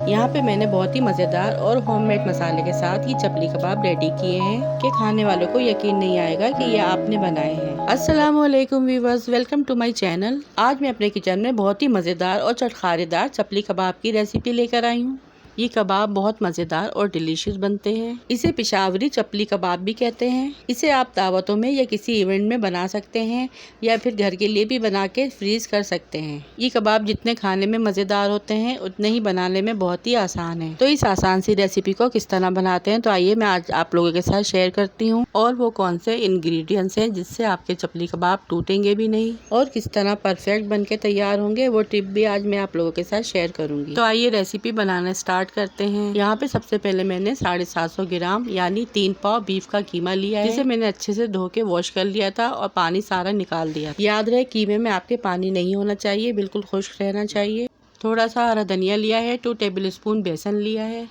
यहाँ पे मैंने बहुत ही मज़ेदार और होममेड मसाले के साथ ये चपली कबाब रेडी किए हैं कि खाने वालों को यकीन नहीं आएगा कि ये आपने बनाए हैं। अस्सलाम वालेकुम viewers, welcome to my channel. आज मैं अपने किचन में बहुत ही मज़ेदार और चटखारेदार चपली कबाब की रेसिपी लेकर आई हूँ। ये कबाब बहुत मज़ेदार और डिलीशियस बनते हैं। इसे पिशावरी चपली कबाब भी कहते हैं। इसे आप दावतों में या किसी इवेंट में बना सकते हैं या फिर घर के लिए भी बना के फ्रीज कर सकते हैं। ये कबाब जितने खाने में मज़ेदार होते हैं उतने ही बनाने में बहुत ही आसान है। तो इस आसान सी रेसिपी को किस तरह बनाते हैं तो आइए मैं आज आप लोगों के साथ शेयर करती हूँ, और वो कौन से इंग्रेडिएंट्स हैं जिससे आपके चपली कबाब टूटेंगे भी नहीं और किस तरह परफेक्ट बन के तैयार होंगे, वो टिप भी आज मैं आप लोगों के साथ शेयर करूंगी। तो आइए रेसिपी बनाना स्टार्ट करते हैं। यहाँ पे सबसे पहले मैंने 750 ग्राम यानी 3 पाव बीफ का कीमा लिया है, जिसे मैंने अच्छे से धो के वॉश कर लिया था और पानी सारा निकाल दिया। याद रहे कीमे में आपके पानी नहीं होना चाहिए, बिल्कुल खुश्क रहना चाहिए। थोड़ा सा हरा धनिया लिया है, 2 टेबल स्पून बेसन लिया है,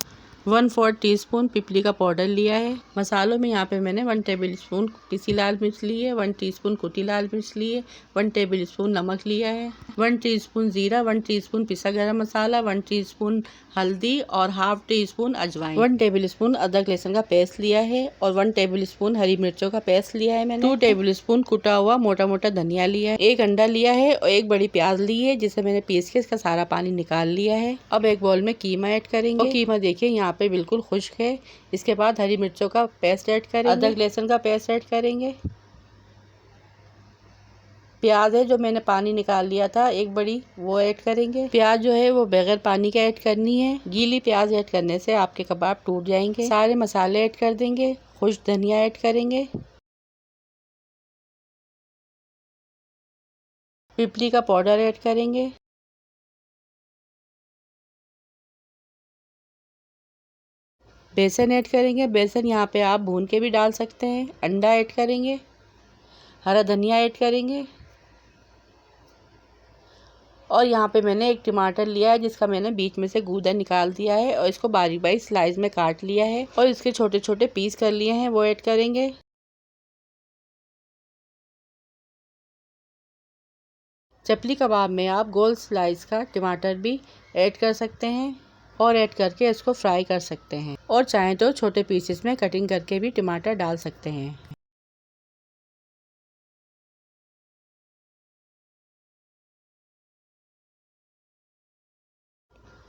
1/4 टीस्पून पिपली का पाउडर लिया है। मसालों में यहाँ पे मैंने 1 टेबल स्पून पिसी लाल मिर्च ली है, 1 टीस्पून कुटी लाल मिर्च ली है, 1 टेबल स्पून नमक लिया है, 1 टीस्पून जीरा, 1 टीस्पून पिसा गरम मसाला, 1 टीस्पून हल्दी और हाफ टी स्पून अजवाइन, 1 टेबल स्पून अदरक लहसुन का पेस्ट लिया है और 1 टेबल स्पून हरी मिर्चों का पेस्ट लिया है मैंने। 2 टेबल स्पून कुटा हुआ मोटा मोटा धनिया लिया है, 1 अंडा लिया है और 1 बड़ी प्याज ली है जिसे मैंने पीस के इसका सारा पानी निकाल लिया है। अब एक बाउल में कीमा ऐड करेंगे और कीमा देखिए यहाँ पे बिल्कुल खुश्क है। इसके बाद हरी मिर्चों का पेस्ट ऐड करेंगे, अदरक लहसुन का पेस्ट ऐड करेंगे, प्याज है जो मैंने पानी निकाल लिया था 1 बड़ी, वो ऐड करेंगे। प्याज जो है वो बगैर पानी का ऐड करनी है, गीली प्याज ऐड करने से आपके कबाब टूट जाएंगे। सारे मसाले ऐड कर देंगे, खुश्क धनिया ऐड करेंगे, पिपली का पाउडर ऐड करेंगे, बेसन ऐड करेंगे। बेसन यहाँ पे आप भून के भी डाल सकते हैं। अंडा ऐड करेंगे, हरा धनिया ऐड करेंगे और यहाँ पे मैंने 1 टमाटर लिया है जिसका मैंने बीच में से गूदा निकाल दिया है और इसको बारीक बारीक स्लाइस में काट लिया है और इसके छोटे छोटे पीस कर लिए हैं, वो ऐड करेंगे। चपली कबाब में आप गोल स्लाइस का टमाटर भी ऐड कर सकते हैं और ऐड करके इसको फ्राई कर सकते हैं, और चाहें तो छोटे पीसेस में कटिंग करके भी टमाटर डाल सकते हैं।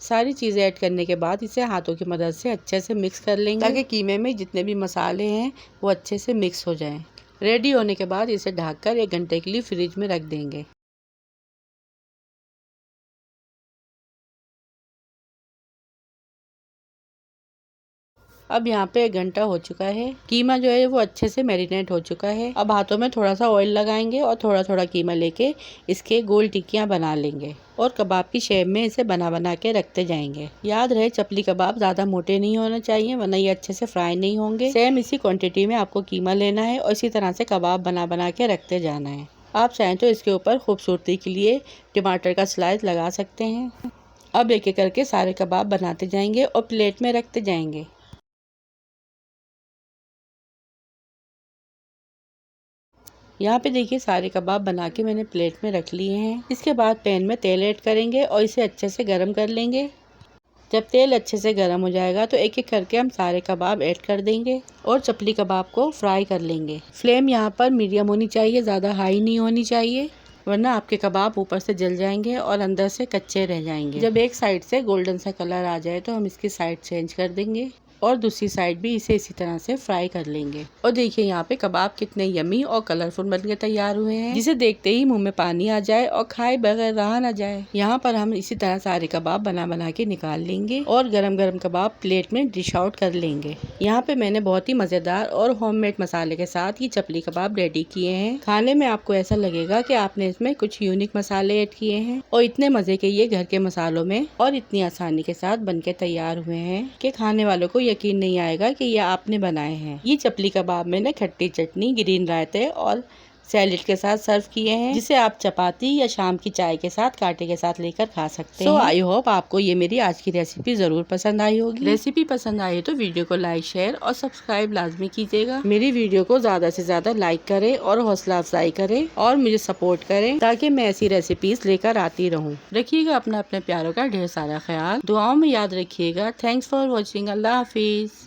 सारी चीज़ें ऐड करने के बाद इसे हाथों की मदद से अच्छे से मिक्स कर लेंगे ताकि कीमे में जितने भी मसाले हैं वो अच्छे से मिक्स हो जाएं। रेडी होने के बाद इसे ढककर 1 घंटे के लिए फ्रिज में रख देंगे। अब यहाँ पे 1 घंटा हो चुका है, कीमा जो है वो अच्छे से मैरिनेट हो चुका है। अब हाथों में थोड़ा सा ऑयल लगाएंगे और थोड़ा थोड़ा कीमा लेके इसके गोल टिक्कियाँ बना लेंगे और कबाब की शेप में इसे बना बना के रखते जाएंगे। याद रहे चपली कबाब ज़्यादा मोटे नहीं होने चाहिए वरना ये अच्छे से फ्राई नहीं होंगे। सेम इसी क्वान्टिटी में आपको कीमा लेना है और इसी तरह से कबाब बना बना के रखते जाना है। आप चाहें तो इसके ऊपर खूबसूरती के लिए टमाटर का स्लाइस लगा सकते हैं। अब एक एक करके सारे कबाब बनाते जाएंगे और प्लेट में रखते जाएंगे। यहाँ पे देखिए सारे कबाब बना के मैंने प्लेट में रख लिए हैं। इसके बाद पैन में तेल ऐड करेंगे और इसे अच्छे से गर्म कर लेंगे। जब तेल अच्छे से गर्म हो जाएगा तो एक एक करके हम सारे कबाब ऐड कर देंगे और चपली कबाब को फ्राई कर लेंगे। फ्लेम यहाँ पर मीडियम होनी चाहिए, ज़्यादा हाई नहीं होनी चाहिए वरना आपके कबाब ऊपर से जल जाएंगे और अंदर से कच्चे रह जाएंगे। जब एक साइड से गोल्डन सा कलर आ जाए तो हम इसकी साइड चेंज कर देंगे और दूसरी साइड भी इसे इसी तरह से फ्राई कर लेंगे। और देखिए यहाँ पे कबाब कितने यमी और कलरफुल बनके तैयार हुए हैं, जिसे देखते ही मुंह में पानी आ जाए और खाए बगैर रहा ना जाए। यहाँ पर हम इसी तरह सारे कबाब बना बना के निकाल लेंगे और गरम गरम कबाब प्लेट में डिश आउट कर लेंगे। यहाँ पे मैंने बहुत ही मजेदार और होममेड मसाले के साथ ये चपली कबाब रेडी किए हैं। खाने में आपको ऐसा लगेगा कि आपने इसमें कुछ यूनिक मसाले ऐड किए हैं और इतने मजे के ये घर के मसालों में और इतनी आसानी के साथ बनके तैयार हुए हैं कि खाने वालों को यकीन नहीं आएगा कि ये आपने बनाए हैं। ये चपली कबाब मैंने खट्टी चटनी, ग्रीन रायते और सैलेड के साथ सर्व किए हैं, जिसे आप चपाती या शाम की चाय के साथ कांटे के साथ लेकर खा सकते हैं। आई होप आपको ये मेरी आज की रेसिपी जरूर पसंद आई होगी। रेसिपी पसंद आई तो वीडियो को लाइक, शेयर और सब्सक्राइब लाजमी कीजिएगा। मेरी वीडियो को ज्यादा से ज्यादा लाइक करें और हौसला अफजाई करें और मुझे सपोर्ट करें, ताकि मैं ऐसी रेसिपीज लेकर आती रहूं। रखिएगा अपने प्यारों का ढेर सारा ख्याल, दुआओं में याद रखिएगा। Thanks for watching. Allah Hafiz.